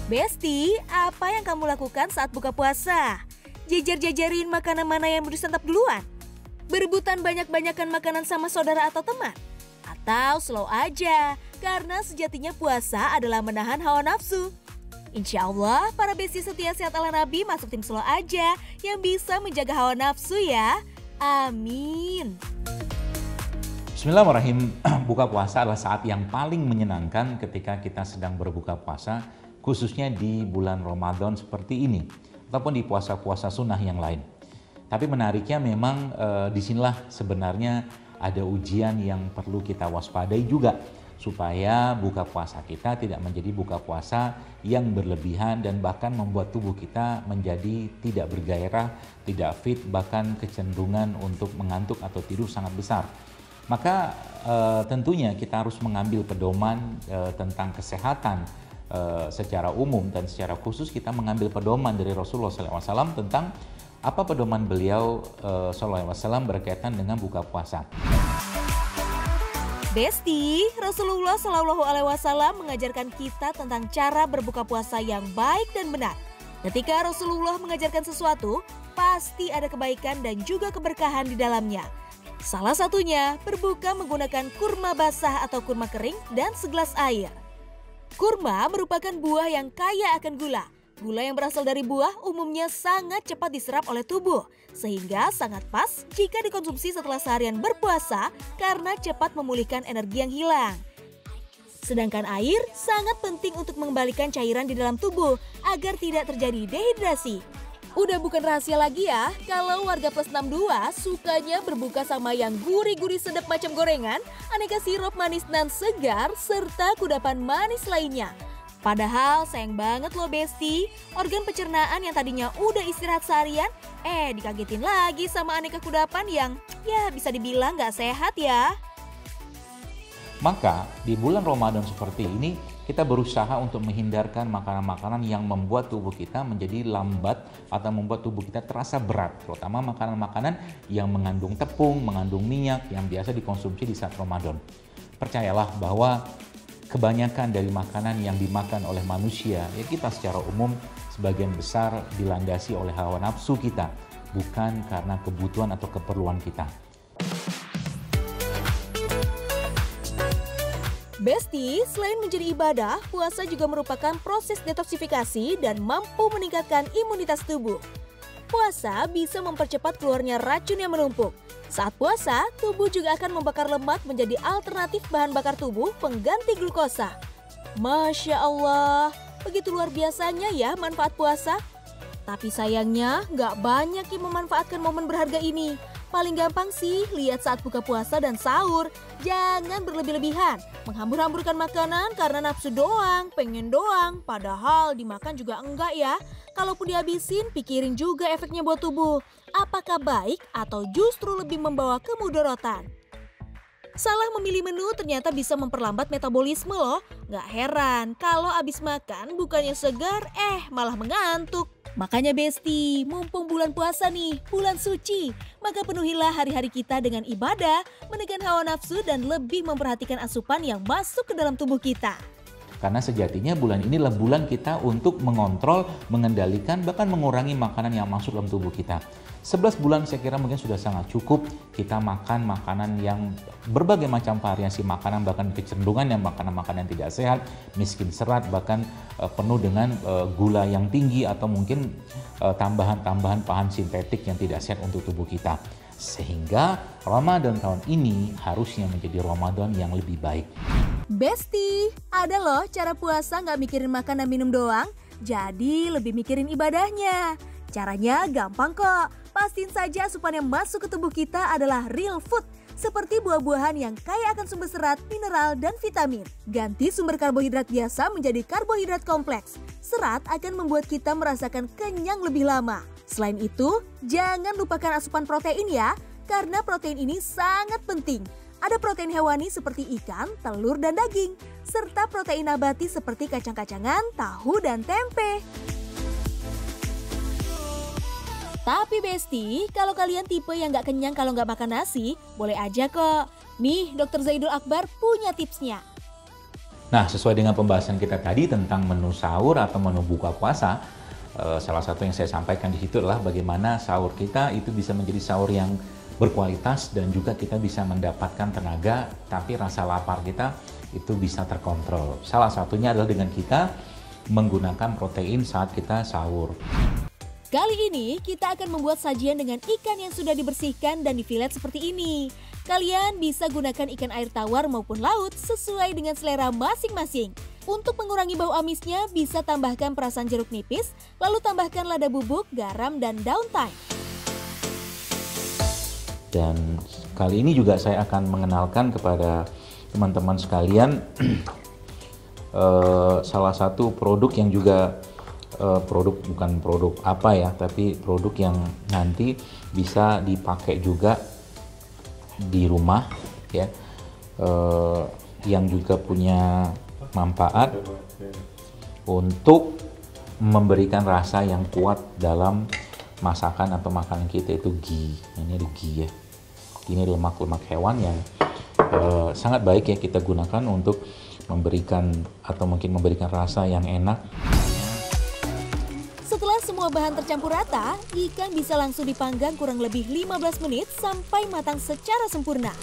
Besti, apa yang kamu lakukan saat buka puasa? Jajar-jajarin makanan mana yang mau disantap duluan? Berebutan banyak-banyakan makanan sama saudara atau teman? Atau slow aja, karena sejatinya puasa adalah menahan hawa nafsu. Insya Allah, para besti setia sehat ala Nabi masuk tim slow aja yang bisa menjaga hawa nafsu ya. Amin. Bismillahirrahmanirrahim. Buka puasa adalah saat yang paling menyenangkan ketika kita sedang berbuka puasa, khususnya di bulan Ramadan seperti ini, ataupun di puasa-puasa sunnah yang lain. Tapi menariknya memang disinilah sebenarnya ada ujian yang perlu kita waspadai juga, supaya buka puasa kita tidak menjadi buka puasa yang berlebihan dan bahkan membuat tubuh kita menjadi tidak bergairah, tidak fit, bahkan kecenderungan untuk mengantuk atau tidur sangat besar. Maka tentunya kita harus mengambil pedoman tentang kesehatan secara umum, dan secara khusus kita mengambil pedoman dari Rasulullah SAW tentang apa pedoman beliau SAW berkaitan dengan buka puasa. Besti, Rasulullah SAW mengajarkan kita tentang cara berbuka puasa yang baik dan benar. Ketika Rasulullah mengajarkan sesuatu, pasti ada kebaikan dan juga keberkahan di dalamnya. Salah satunya berbuka menggunakan kurma basah atau kurma kering dan segelas air. Kurma merupakan buah yang kaya akan gula. Gula yang berasal dari buah umumnya sangat cepat diserap oleh tubuh, sehingga sangat pas jika dikonsumsi setelah seharian berpuasa karena cepat memulihkan energi yang hilang. Sedangkan air sangat penting untuk mengembalikan cairan di dalam tubuh agar tidak terjadi dehidrasi. Udah bukan rahasia lagi ya, kalau warga plus 62 sukanya berbuka sama yang gurih-gurih sedap macam gorengan, aneka sirup manis nan segar, serta kudapan manis lainnya. Padahal sayang banget loh Besti, organ pencernaan yang tadinya udah istirahat seharian, dikagetin lagi sama aneka kudapan yang ya bisa dibilang gak sehat ya. Maka di bulan Ramadan seperti ini kita berusaha untuk menghindarkan makanan-makanan yang membuat tubuh kita menjadi lambat atau membuat tubuh kita terasa berat, terutama makanan-makanan yang mengandung tepung, mengandung minyak yang biasa dikonsumsi di saat Ramadan. Percayalah bahwa kebanyakan dari makanan yang dimakan oleh manusia, ya kita secara umum sebagian besar dilandasi oleh hawa nafsu kita, bukan karena kebutuhan atau keperluan kita. Besti, selain menjadi ibadah, puasa juga merupakan proses detoksifikasi dan mampu meningkatkan imunitas tubuh. Puasa bisa mempercepat keluarnya racun yang menumpuk. Saat puasa, tubuh juga akan membakar lemak menjadi alternatif bahan bakar tubuh pengganti glukosa. Masya Allah, begitu luar biasanya ya manfaat puasa. Tapi sayangnya nggak banyak yang memanfaatkan momen berharga ini. Paling gampang sih lihat saat buka puasa dan sahur. Jangan berlebih-lebihan, menghambur-hamburkan makanan karena nafsu doang, pengen doang. Padahal dimakan juga enggak ya. Kalaupun dihabisin, pikirin juga efeknya buat tubuh. Apakah baik atau justru lebih membawa kemudorotan? Salah memilih menu ternyata bisa memperlambat metabolisme loh. Nggak heran kalau abis makan bukannya segar, malah mengantuk. Makanya Besti, mumpung bulan puasa nih, bulan suci, maka penuhilah hari-hari kita dengan ibadah, menekan hawa nafsu dan lebih memperhatikan asupan yang masuk ke dalam tubuh kita. Karena sejatinya bulan inilah bulan kita untuk mengontrol, mengendalikan, bahkan mengurangi makanan yang masuk dalam tubuh kita. 11 bulan saya kira mungkin sudah sangat cukup kita makan makanan yang berbagai macam variasi makanan, bahkan kecenderungan yang makanan-makanan yang tidak sehat, miskin serat, bahkan penuh dengan gula yang tinggi atau mungkin tambahan-tambahan bahan sintetik yang tidak sehat untuk tubuh kita. Sehingga Ramadan tahun ini harusnya menjadi Ramadan yang lebih baik. Besti, ada loh cara puasa nggak mikirin makan dan minum doang, jadi lebih mikirin ibadahnya. Caranya gampang kok, pastiin saja asupan yang masuk ke tubuh kita adalah real food, seperti buah-buahan yang kaya akan sumber serat, mineral, dan vitamin. Ganti sumber karbohidrat biasa menjadi karbohidrat kompleks. Serat akan membuat kita merasakan kenyang lebih lama. Selain itu, jangan lupakan asupan protein ya, karena protein ini sangat penting. Ada protein hewani seperti ikan, telur, dan daging, serta protein nabati seperti kacang-kacangan, tahu, dan tempe. Tapi Besti, kalau kalian tipe yang nggak kenyang kalau nggak makan nasi, boleh aja kok. Nih, Dr. Zaidul Akbar punya tipsnya. Nah, sesuai dengan pembahasan kita tadi tentang menu sahur atau menu buka puasa, salah satu yang saya sampaikan di situ adalah bagaimana sahur kita itu bisa menjadi sahur yang berkualitas dan juga kita bisa mendapatkan tenaga, tapi rasa lapar kita itu bisa terkontrol. Salah satunya adalah dengan kita menggunakan protein saat kita sahur. Kali ini kita akan membuat sajian dengan ikan yang sudah dibersihkan dan difilet seperti ini. Kalian bisa gunakan ikan air tawar maupun laut sesuai dengan selera masing-masing. Untuk mengurangi bau amisnya bisa tambahkan perasan jeruk nipis, lalu tambahkan lada bubuk, garam, dan daun thyme. Dan kali ini juga saya akan mengenalkan kepada teman-teman sekalian salah satu produk yang juga bukan produk apa ya, tapi produk yang nanti bisa dipakai juga di rumah ya, yang juga punya manfaat untuk memberikan rasa yang kuat dalam masakan atau makanan kita, itu ghee. Ini ada ghee ya, ini lemak-lemak hewan yang sangat baik ya kita gunakan untuk memberikan atau mungkin memberikan rasa yang enak. Setelah semua bahan tercampur rata, ikan bisa langsung dipanggang kurang lebih 15 menit sampai matang secara sempurna.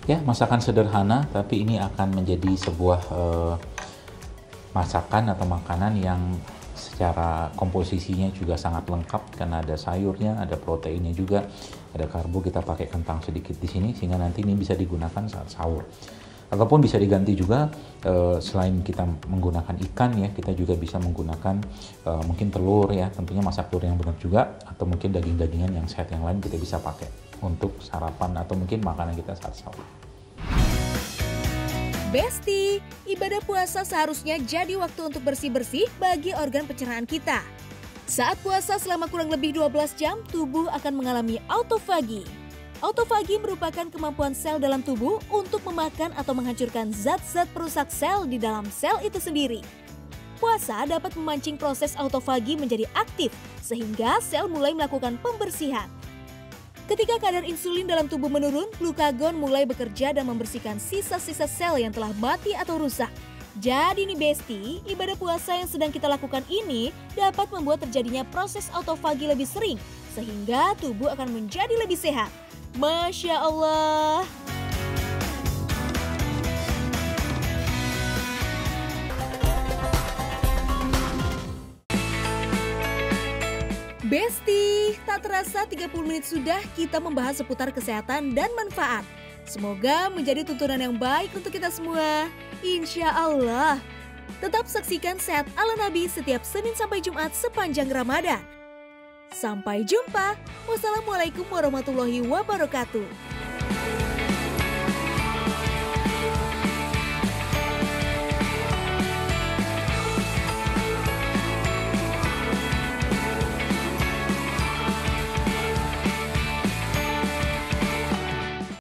Ya, masakan sederhana, tapi ini akan menjadi sebuah masakan atau makanan yang secara komposisinya juga sangat lengkap karena ada sayurnya, ada proteinnya juga, ada karbo, kita pakai kentang sedikit di sini sehingga nanti ini bisa digunakan saat sahur. Ataupun bisa diganti juga selain kita menggunakan ikan ya, kita juga bisa menggunakan mungkin telur ya, tentunya masak telur yang benar juga, atau mungkin daging-dagingan yang sehat yang lain kita bisa pakai untuk sarapan atau mungkin makanan kita saat sahur. Besti, ibadah puasa seharusnya jadi waktu untuk bersih-bersih bagi organ pencernaan kita. Saat puasa selama kurang lebih 12 jam, tubuh akan mengalami autofagi. Autofagi merupakan kemampuan sel dalam tubuh untuk memakan atau menghancurkan zat-zat perusak sel di dalam sel itu sendiri. Puasa dapat memancing proses autofagi menjadi aktif, sehingga sel mulai melakukan pembersihan. Ketika kadar insulin dalam tubuh menurun, glukagon mulai bekerja dan membersihkan sisa-sisa sel yang telah mati atau rusak. Jadi nih Besti, ibadah puasa yang sedang kita lakukan ini dapat membuat terjadinya proses autofagi lebih sering, sehingga tubuh akan menjadi lebih sehat. Masya Allah. Besti, tak terasa 30 menit sudah kita membahas seputar kesehatan dan manfaat. Semoga menjadi tuntunan yang baik untuk kita semua. Insya Allah. Tetap saksikan Sehat ala Nabi setiap Senin sampai Jumat sepanjang Ramadan. Sampai jumpa. Wassalamualaikum warahmatullahi wabarakatuh.